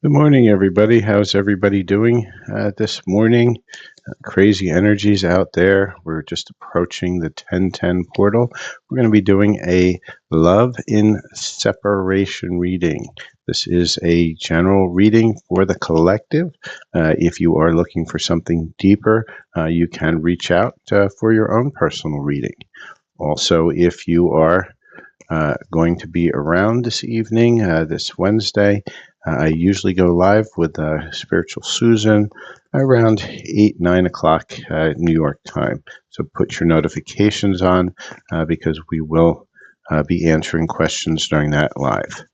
Good morning, everybody. How's everybody doing this morning? Crazy energies out there. We're just approaching the 1010 portal. We're going to be doing a love in separation reading. This is a general reading for the collective. If you are looking for something deeper, you can reach out for your own personal reading. Also, if you are going to be around this evening, this Wednesday. I usually go live with Spiritual Susan around 8, 9 o'clock New York time. So put your notifications on because we will be answering questions during that live.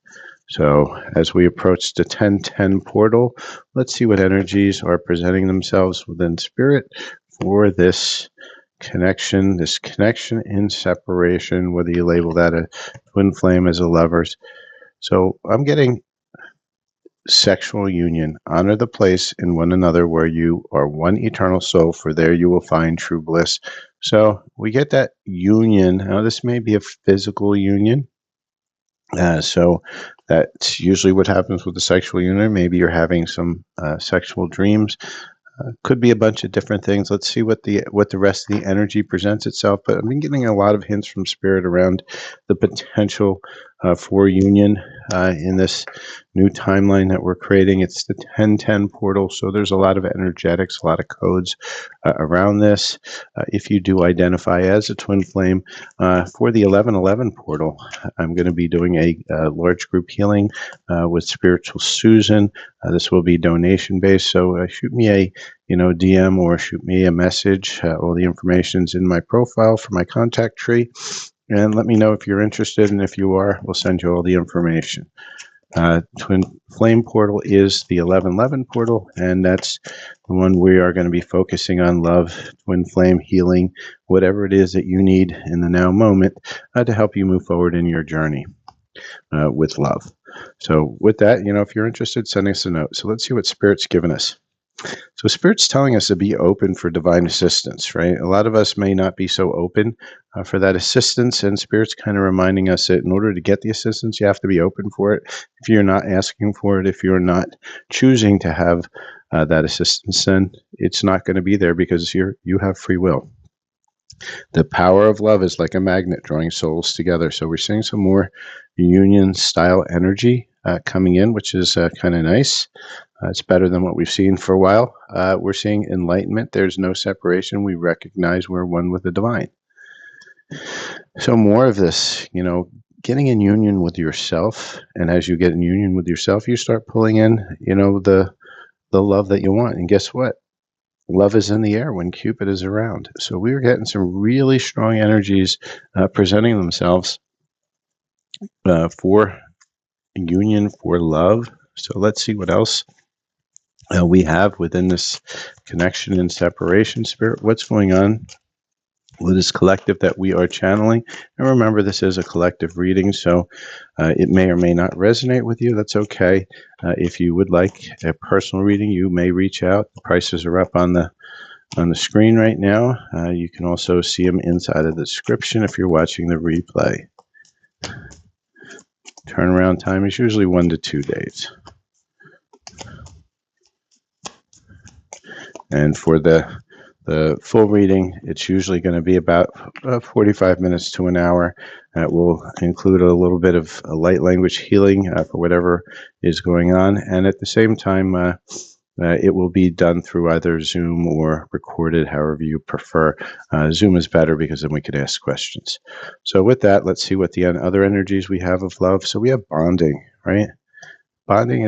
So as we approach the 1010 portal, let's see what energies are presenting themselves within spirit for this connection in separation, whether you label that a twin flame as a lovers. So I'm getting sexual union. Honor the place in one another where you are one eternal soul, for there you will find true bliss. So we get that union. Now, this may be a physical union. So that's usually what happens with the sexual union. Maybe you're having some sexual dreams. Could be a bunch of different things. Let's see what the rest of the energy presents itself. But I've been getting a lot of hints from spirit around the potential for union in this new timeline that we're creating. It's the 1010 portal, so there's a lot of energetics, a lot of codes around this. If you do identify as a twin flame, for the 1111 portal, I'm going to be doing a large group healing with Spiritual Susan. This will be donation based, so shoot me a DM or shoot me a message. All the information's in my profile for my contact tree, and let me know if you're interested, and if you are, we'll send you all the information. Twin Flame portal is the 1111 portal, and that's the one we are going to be focusing on: love, twin flame, healing, whatever it is that you need in the now moment to help you move forward in your journey with love. So with that, if you're interested, send us a note. So let's see what Spirit's given us. So Spirit's telling us to be open for divine assistance, right? A lot of us may not be so open for that assistance, and Spirit's kind of reminding us that in order to get the assistance, you have to be open for it. If you're not asking for it, if you're not choosing to have that assistance, then it's not going to be there because you have free will. The power of love is like a magnet drawing souls together. So we're seeing some more union style energy coming in, which is kind of nice. It's better than what we've seen for a while. We're seeing enlightenment. There's no separation. We recognize we're one with the divine. So more of this, getting in union with yourself. And as you get in union with yourself, you start pulling in, the love that you want. And guess what? Love is in the air when Cupid is around. So we were getting some really strong energies presenting themselves for union, for love. So let's see what else we have within this connection and separation spirit. What's going on with this collective that we are channeling? And remember, this is a collective reading, so it may or may not resonate with you. That's okay. If you would like a personal reading, you may reach out. The prices are up on the screen right now. You can also see them inside of the description if you're watching the replay. Turnaround time is usually 1 to 2 days. And for the full reading, it's usually going to be about 45 minutes to an hour. That will include a little bit of a light language healing for whatever is going on. And at the same time, it will be done through either Zoom or recorded, however you prefer. Zoom is better because then we can ask questions. So with that, let's see what the other energies we have of love. So we have bonding, right? Bonding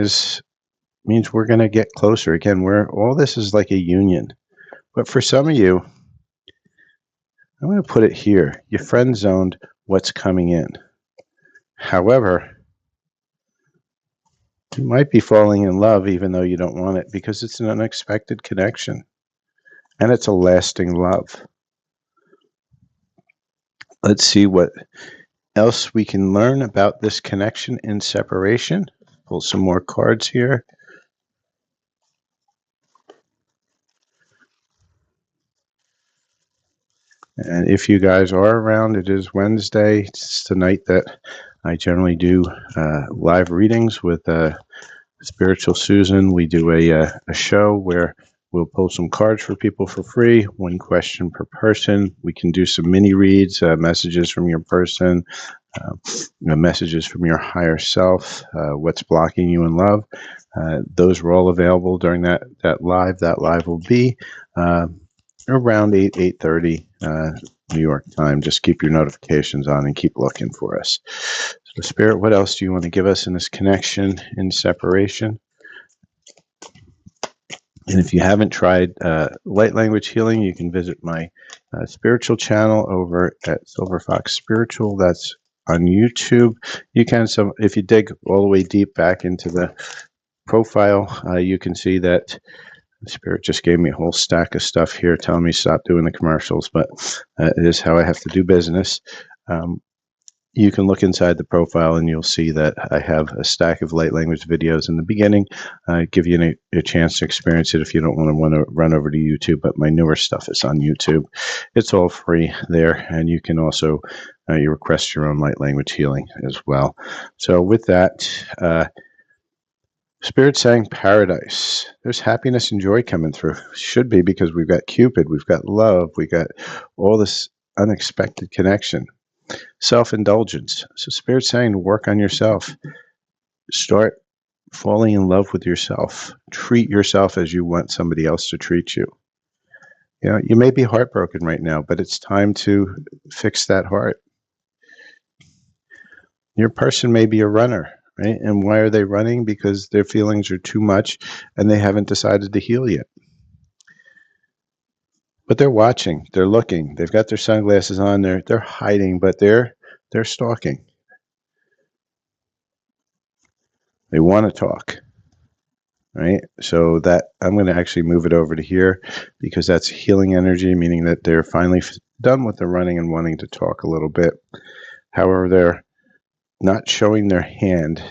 means we're going to get closer. Again, all this is like a union. But for some of you, I'm going to put it here. You friend zoned what's coming in. However, you might be falling in love even though you don't want it, because it's an unexpected connection and it's a lasting love. Let's see what else we can learn about this connection in separation. Pull some more cards here. And if you guys are around, it is Wednesday. It's the night that I generally do live readings with Spiritual Susan, we do a show where we'll pull some cards for people for free, one question per person. We can do some mini reads, messages from your person, messages from your higher self, what's blocking you in love. Those were all available during that live. That live will be around 8:30 New York time. Just keep your notifications on and keep looking for us. So, Spirit, what else do you want to give us in this connection in separation? And if you haven't tried light language healing, you can visit my spiritual channel over at Silver Fox Spiritual. That's on YouTube. You can, if you dig all the way deep back into the profile, you can see that Spirit just gave me a whole stack of stuff here telling me stop doing the commercials, but it is how I have to do business. You can look inside the profile and you'll see that I have a stack of light language videos in the beginning. Give you a chance to experience it if you don't want to run over to YouTube, but my newer stuff is on YouTube. It's all free there, and you can also you request your own light language healing as well. So with that, Spirit saying paradise. There's happiness and joy coming through. Should be, because we've got Cupid, we've got love, we got all this unexpected connection. Self-indulgence. So Spirit's saying to work on yourself. Start falling in love with yourself. Treat yourself as you want somebody else to treat you. You know, you may be heartbroken right now, but it's time to fix that heart. Your person may be a runner, right? And why are they running? Because their feelings are too much and they haven't decided to heal yet. But they're watching, they're looking, they've got their sunglasses on, they're hiding, but they're stalking. They want to talk, right? So that I'm going to actually move it over to here because that's healing energy, meaning that they're finally done with the running and wanting to talk a little bit. However, they're not showing their hand.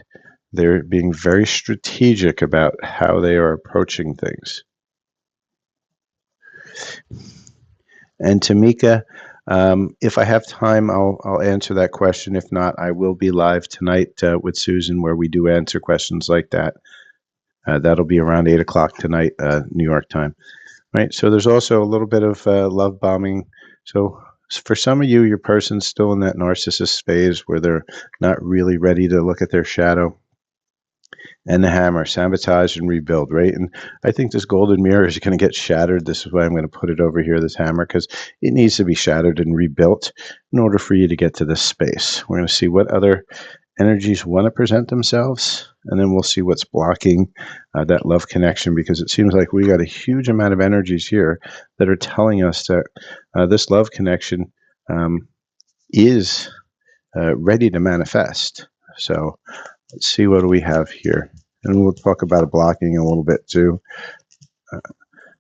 They're being very strategic about how they are approaching things. And Tamika, if I have time, I'll answer that question. If not, I will be live tonight with Susan, where we do answer questions like that. That'll be around 8 o'clock tonight, New York time. Right. So there's also a little bit of love bombing. So for some of you, your person's still in that narcissist phase where they're not really ready to look at their shadow. And the hammer, sabotage and rebuild, right? And I think this golden mirror is going to get shattered. This is why I'm going to put it over here, this hammer, because it needs to be shattered and rebuilt in order for you to get to this space. We're going to see what other energies want to present themselves, and then we'll see what's blocking that love connection, because it seems like we got a huge amount of energies here that are telling us that this love connection is ready to manifest. So let's see, what do we have here? And we'll talk about a blocking a little bit too.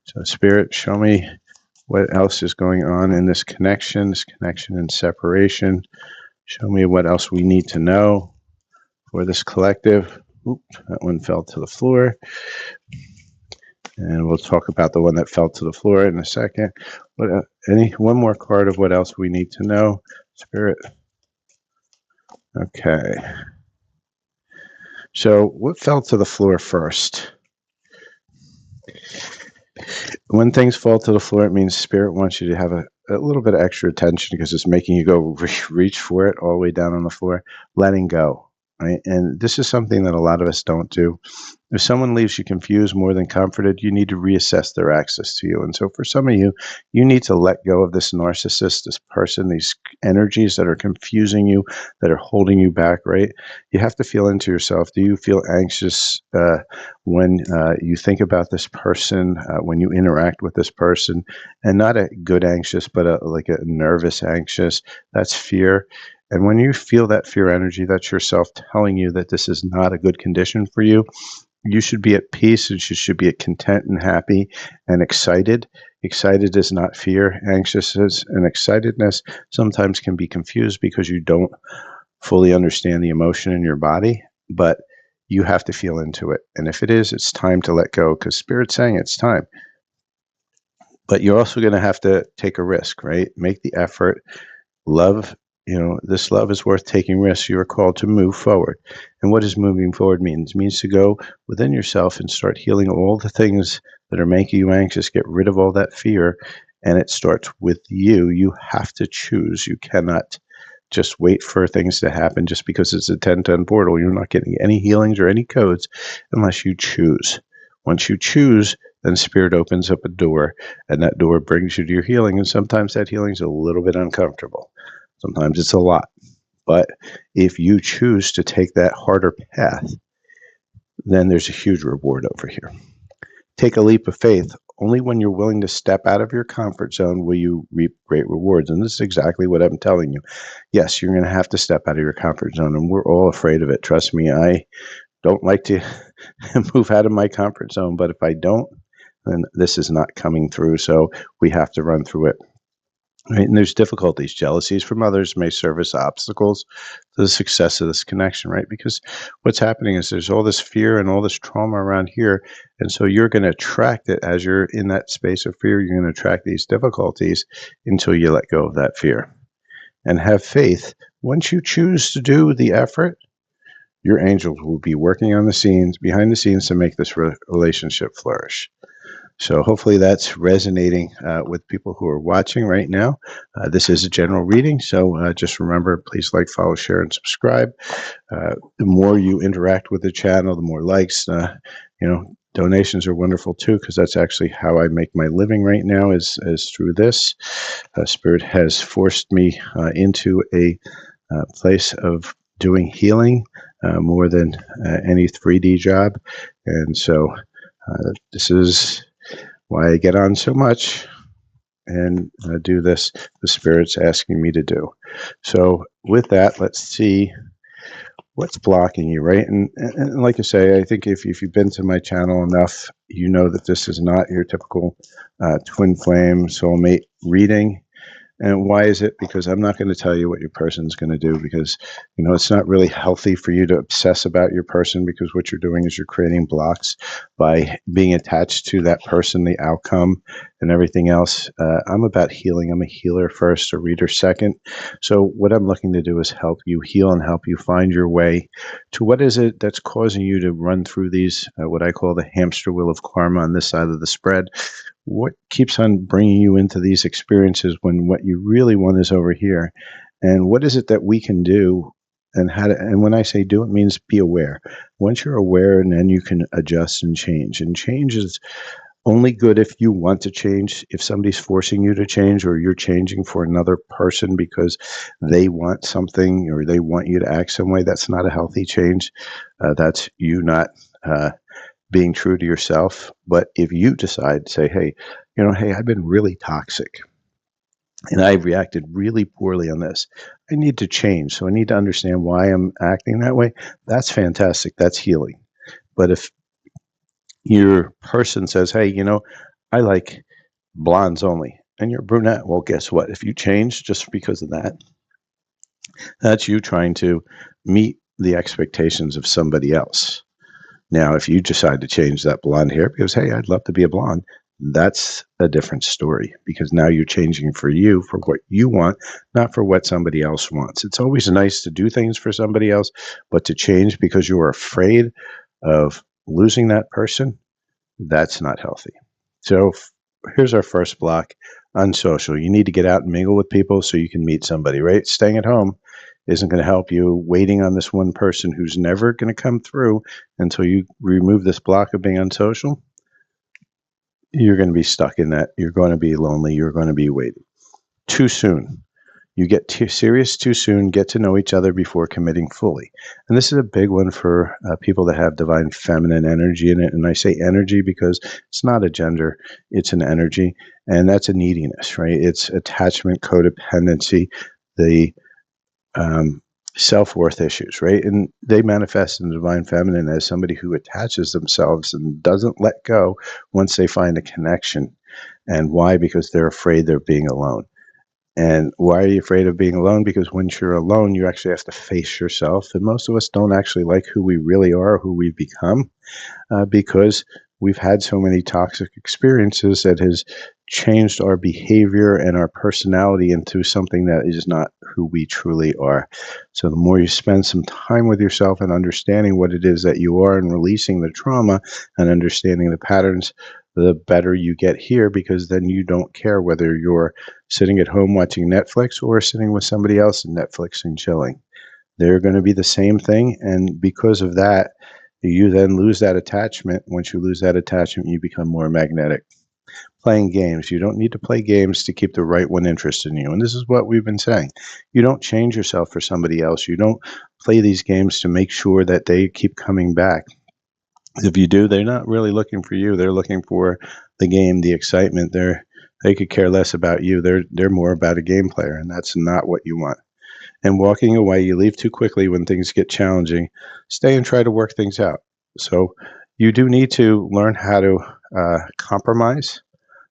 So Spirit, show me what else is going on in this connection and separation. Show me what else we need to know for this collective. Oop, that one fell to the floor. And we'll talk about the one that fell to the floor in a second. But one more card of what else we need to know, Spirit. Okay. So what fell to the floor first? When things fall to the floor, it means Spirit wants you to have a little bit of extra attention, because it's making you go reach for it all the way down on the floor. Letting go, right? And this is something that a lot of us don't do. If someone leaves you confused more than comforted, you need to reassess their access to you. And so for some of you, you need to let go of this narcissist, this person, these energies that are confusing you, that are holding you back, right? You have to feel into yourself. Do you feel anxious when you think about this person, when you interact with this person? And not a good anxious, but like a nervous anxious. That's fear. And when you feel that fear energy, that's yourself telling you that this is not a good condition for you. You should be at peace, and you should be content and happy and excited. Excited is not fear. Anxious is, and excitedness sometimes can be confused because you don't fully understand the emotion in your body, but you have to feel into it. And if it is, it's time to let go, because Spirit's saying it's time. But you're also going to have to take a risk, right? Make the effort. Love This love is worth taking risks. You are called to move forward. And what does moving forward mean? It means to go within yourself and start healing all the things that are making you anxious, get rid of all that fear. And it starts with you. You have to choose. You cannot just wait for things to happen just because it's a 10-10 portal. You're not getting any healings or any codes unless you choose. Once you choose, then spirit opens up a door, and that door brings you to your healing. And sometimes that healing is a little bit uncomfortable. Sometimes it's a lot. But if you choose to take that harder path, then there's a huge reward over here. Take a leap of faith. Only when you're willing to step out of your comfort zone will you reap great rewards. And this is exactly what I'm telling you. Yes, you're going to have to step out of your comfort zone, and we're all afraid of it. Trust me, I don't like to move out of my comfort zone, but if I don't, then this is not coming through. So we have to run through it. Right? And there's difficulties. Jealousies from others may serve as obstacles to the success of this connection, right? Because what's happening is there's all this fear and all this trauma around here. And so you're going to attract it as you're in that space of fear. You're going to attract these difficulties until you let go of that fear. And have faith. Once you choose to do the effort, your angels will be working on the scenes, behind the scenes, to make this relationship flourish. So hopefully that's resonating with people who are watching right now. This is a general reading, so just remember, please like, follow, share, and subscribe. The more you interact with the channel, the more likes. Donations are wonderful too, because that's actually how I make my living right now, is through this. Spirit has forced me into a place of doing healing more than any 3D job, and so this is why I get on so much and do this. The Spirit's asking me to do. So with that, let's see what's blocking you, right? And like I say, I think if you've been to my channel enough, you know that this is not your typical twin flame soulmate reading. And why is it? Because I'm not going to tell you what your person's going to do, because, it's not really healthy for you to obsess about your person, because what you're doing is you're creating blocks by being attached to that person, the outcome, and everything else. I'm about healing. I'm a healer first, a reader second. So what I'm looking to do is help you heal and help you find your way to what is it that's causing you to run through these, what I call the hamster wheel of karma on this side of the spread. What keeps on bringing you into these experiences when what you really want is over here? And what is it that we can do, and and when I say do, it means be aware. Once you're aware, and then you can adjust and change. And change is only good if you want to change. If somebody's forcing you to change, or you're changing for another person because they want something, or they want you to act some way, that's not a healthy change. That's you not being true to yourself. But if you decide to say, hey, I've been really toxic and I've reacted really poorly on this, I need to change. So I need to understand why I'm acting that way. That's fantastic. That's healing. But if your person says, hey, I like blondes only, and you're brunette, well, guess what? If you change just because of that, that's you trying to meet the expectations of somebody else. Now, if you decide to change that blonde hair because, hey, I'd love to be a blonde, that's a different story, because now you're changing for you, for what you want, not for what somebody else wants. It's always nice to do things for somebody else, but to change because you're afraid of losing that person, that's not healthy. So here's our first block: unsocial. You need to get out and mingle with people so you can meet somebody, right? Staying at home isn't going to help you. Waiting on this one person who's never going to come through until you remove this block of being unsocial, you're going to be stuck in that. You're going to be lonely. You're going to be waiting. Too soon. You get too serious too soon, get to know each other before committing fully. And this is a big one for people that have divine feminine energy in it. And I say energy because it's not a gender, it's an energy. And that's a neediness, right? It's attachment, codependency, the self-worth issues, right? And they manifest in the divine feminine as somebody who attaches themselves and doesn't let go once they find a connection. And why? Because they're afraid they're being alone. And why are you afraid of being alone? Because once you're alone, you actually have to face yourself. And most of us don't actually like who we really are, who we've become, because we've had so many toxic experiences that has changed our behavior and our personality into something that is not who we truly are. So the more you spend some time with yourself and understanding what it is that you are and releasing the trauma and understanding the patterns, the better you get here, because then you don't care whether you're sitting at home watching Netflix or sitting with somebody else and Netflix and chilling. They're going to be the same thing. And because of that, you then lose that attachment. Once you lose that attachment, you become more magnetic. Playing games. You don't need to play games to keep the right one interested in you. And this is what we've been saying. You don't change yourself for somebody else. You don't play these games to make sure that they keep coming back. If you do, they're not really looking for you. They're looking for the game, the excitement. They could care less about you. They're more about a game player, and that's not what you want. And walking away, you leave too quickly when things get challenging. Stay and try to work things out. So you do need to learn how to compromise.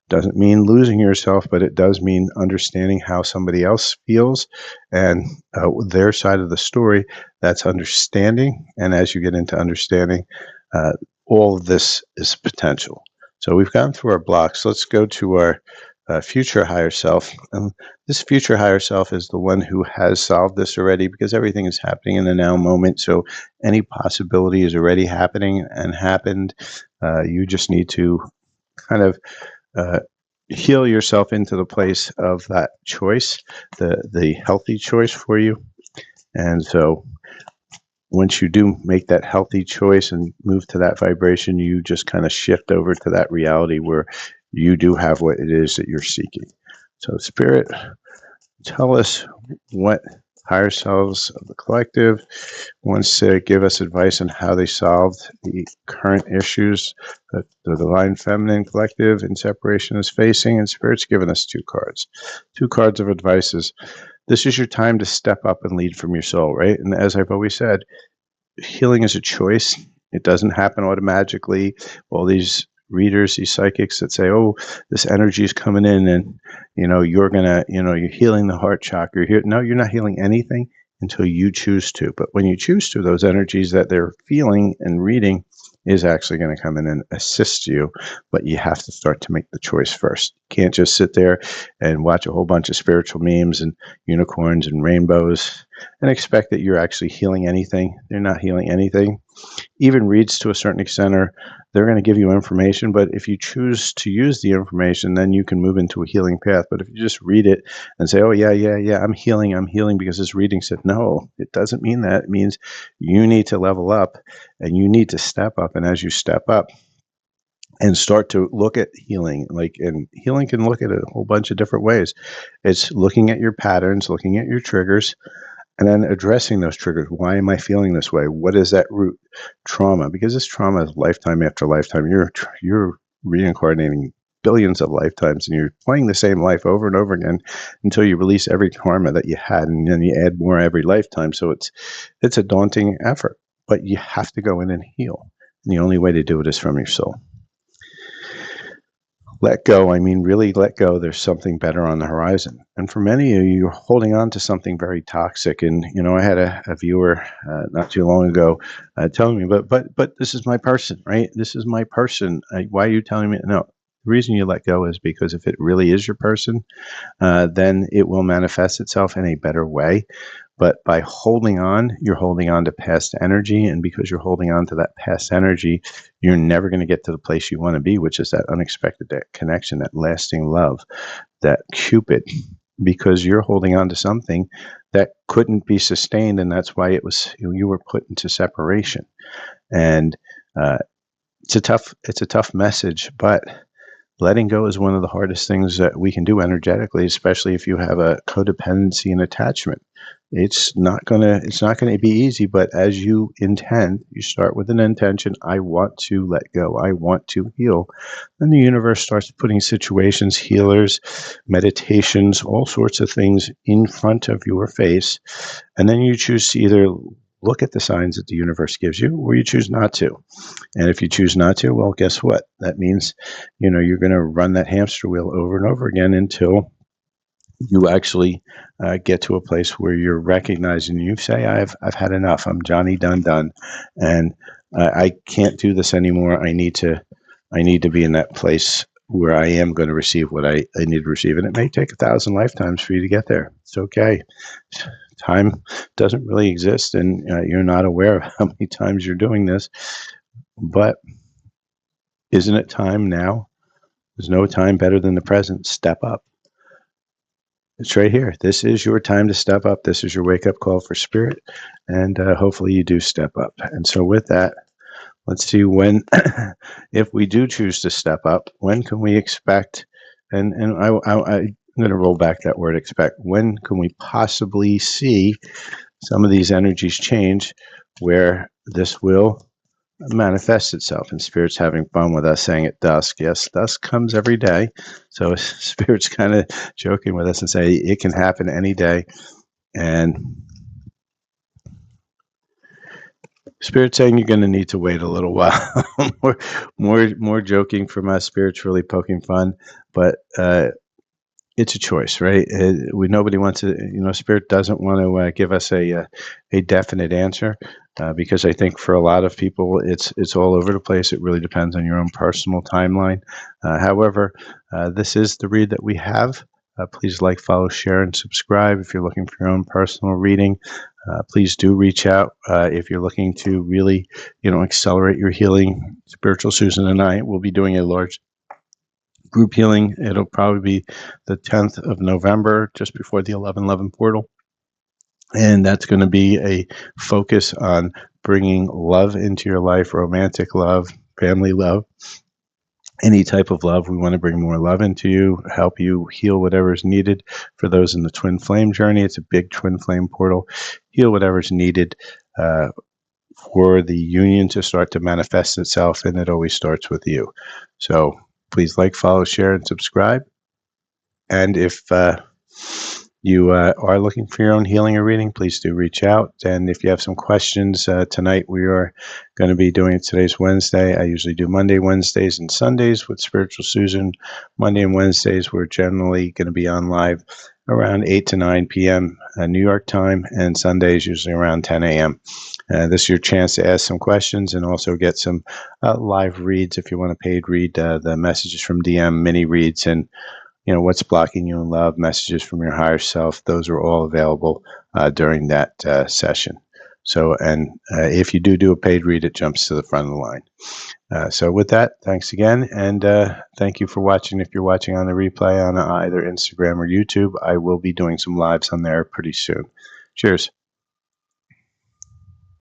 Doesn't mean losing yourself, but it does mean understanding how somebody else feels and their side of the story. That's understanding. And as you get into understanding, uh, all of this is potential. So we've gone through our blocks. Let's go to our future higher self. This future higher self is the one who has solved this already, because everything is happening in the now moment. So any possibility is already happening and happened. You just need to kind of uh, heal yourself into the place of that choice, the healthy choice for you. And so once you do make that healthy choice and move to that vibration, you just kind of shift over to that reality where you do have what it is that you're seeking. So Spirit, tell us what higher selves of the collective wants to give us advice on how they solved the current issues that the Divine Feminine Collective in separation is facing. And Spirit's given us two cards of advices. This is your time to step up and lead from your soul, right? And as I've always said, healing is a choice. It doesn't happen automatically. All these readers, these psychics that say, oh, this energy is coming in and, you're going to, you're healing the heart chakra. No, you're not healing anything until you choose to. But when you choose to, those energies that they're feeling and reading is actually going to come in and assist you. But you have to start to make the choice first. You can't just sit there and watch a whole bunch of spiritual memes and unicorns and rainbows and expect that you're actually healing anything. They're not healing anything. Even reads to a certain extent they're going to give you information, but if you choose to use the information, then you can move into a healing path. But if you just read it and say, oh, yeah, I'm healing because this reading said, no, it doesn't mean that. It means you need to level up and you need to step up. And as you step up and start to look at healing, and healing can look at a whole bunch of different ways. It's looking at your patterns, looking at your triggers, and then addressing those triggers. Why am I feeling this way? What is that root trauma? Because this trauma is lifetime after lifetime. You're reincarnating billions of lifetimes, and you're playing the same life over and over again until you release every karma that you had, and then you add more every lifetime. So it's a daunting effort, but you have to go in and heal. And the only way to do it is from your soul. Let go. I mean, really let go. There's something better on the horizon. And for many of you, you're holding on to something very toxic. And, I had a viewer not too long ago telling me, but this is my person, right? This is my person. Why are you telling me? No, the reason you let go is because if it really is your person, then it will manifest itself in a better way. But by holding on, you're holding on to past energy. And because you're holding on to that past energy, you're never going to get to the place you want to be, which is that unexpected, that connection, that lasting love, that Cupid, because you're holding on to something that couldn't be sustained. And that's why you were put into separation. And it's a tough message, but letting go is one of the hardest things that we can do energetically, especially if you have a codependency and attachment. It's not gonna be easy, but as you intend, you start with an intention. I want to let go. I want to heal. Then the universe starts putting situations, healers, meditations, all sorts of things in front of your face. And then you choose to either look at the signs that the universe gives you, or you choose not to. And if you choose not to, well, guess what? That means, you're going to run that hamster wheel over and over again until you actually get to a place where you're recognizing, you say, I've had enough. I'm Johnny done, and I can't do this anymore. I need to be in that place where I am going to receive what I need to receive. And it may take 1,000 lifetimes for you to get there. It's okay. Time doesn't really exist, and you're not aware of how many times you're doing this. But isn't it time now? There's no time better than the present. Step up. It's right here. This is your time to step up. This is your wake up call for spirit. And hopefully you do step up. And so, with that, let's see when, if we do choose to step up, when can we expect? And I'm going to roll back that word expect. When can we possibly see some of these energies change where this will manifest itself and spirit's having fun with us saying at dusk? Yes, dusk comes every day. So spirit's kind of joking with us and say it can happen any day. And spirit saying you're going to need to wait a little while. more joking from us. Spirit's really poking fun, but it's a choice, right? Nobody wants to, spirit doesn't want to give us a definite answer, because I think for a lot of people, it's all over the place. It really depends on your own personal timeline. However, this is the read that we have. Please like, follow, share, and subscribe if you're looking for your own personal reading. Please do reach out if you're looking to really, accelerate your healing. Spiritual Susan and I will be doing a large group healing. It'll probably be the 10th of November, just before the 11/11 portal. And that's going to be a focus on bringing love into your life, romantic love, family love, any type of love. We want to bring more love into you, help you heal whatever is needed. For those in the twin flame journey, it's a big twin flame portal. Heal whatever's needed for the union to start to manifest itself, and it always starts with you. So please like, follow, share, and subscribe. And if you are looking for your own healing or reading, please do reach out. And if you have some questions, tonight we are going to be doing it. Today's Wednesday. I usually do Monday, Wednesdays, and Sundays with Spiritual Susan. Monday and Wednesdays, we're generally going to be on live around 8 to 9 p.m. New York time, and Sundays usually around 10 a.m. This is your chance to ask some questions and also get some live reads if you want a paid read, the messages from DM, mini reads, and what's blocking you in love, messages from your higher self. Those are all available during that session. So, and if you do a paid read, it jumps to the front of the line. So with that, thanks again. And thank you for watching. If you're watching on the replay on either Instagram or YouTube, I will be doing some lives on there pretty soon. Cheers.